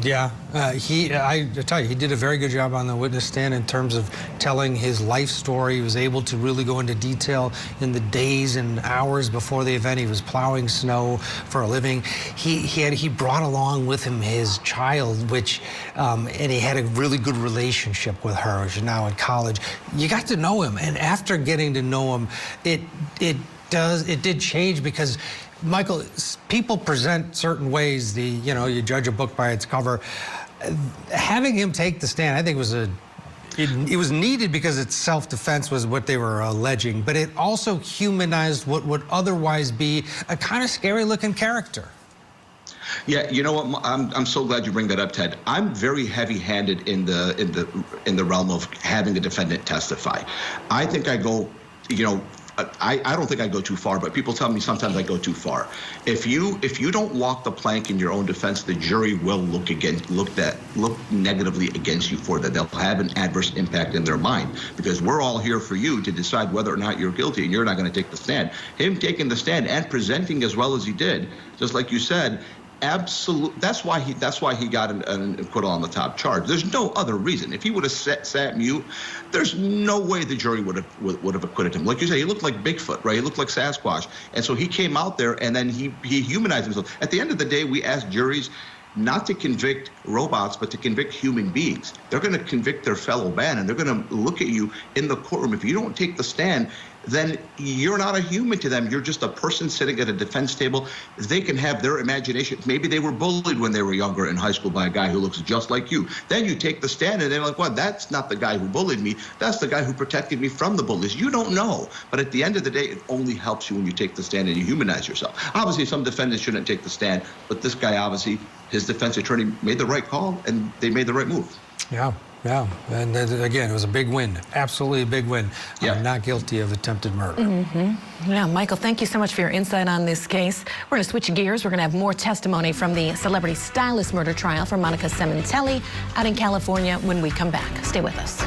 Yeah, I tell you, he did a very good job on the witness stand in terms of telling his life story. He was able to really go into detail in the days and hours before the event. He was plowing snow for a living. He brought along with him his child, and he had a really good relationship with her. She's now in college. You got to know him, and after getting to know him, it did change, because Michael, people present certain ways. You judge a book by its cover. Having him take the stand, I think it was needed, because it's self-defense was what they were alleging, but it also humanized what would otherwise be a kind of scary-looking character. Yeah, you know what? I'm so glad you bring that up, Ted. I'm very heavy-handed in the realm of having a defendant testify. I think I go, I don't think I go too far, but people tell me sometimes I go too far. If you don't walk the plank in your own defense, the jury will look negatively against you for that. They'll have an adverse impact in their mind, because we're all here for you to decide whether or not you're guilty, and you're not going to take the stand. Him taking the stand and presenting as well as he did, just like you said, absolutely. That's why he got an acquittal on the top charge. There's no other reason. If he would have sat mute, there's no way the jury would have acquitted him. Like you say, he looked like Bigfoot, right? He looked like Sasquatch, and so he came out there, and then he humanized himself. At the end of the day, we ask juries not to convict robots, but to convict human beings. They're going to convict their fellow man, and they're going to look at you in the courtroom. If you don't take the stand, then you're not a human to them. You're just a person sitting at a defense table. They can have their imagination. Maybe they were bullied when they were younger in high school by a guy who looks just like you. Then you take the stand, and they're like, well, that's not the guy who bullied me. That's the guy who protected me from the bullies. You don't know. But at the end of the day, it only helps you when you take the stand and you humanize yourself. Obviously, some defendants shouldn't take the stand, but this guy, obviously, his defense attorney made the right call, and they made the right move. Yeah. Yeah, and again, it was a big win, absolutely a big win. Yeah. Not guilty of attempted murder. Yeah, Michael, thank you so much for your insight on this case. We're going to switch gears. We're going to have more testimony from the celebrity stylist murder trial for Monica Sementelli out in California when we come back. Stay with us.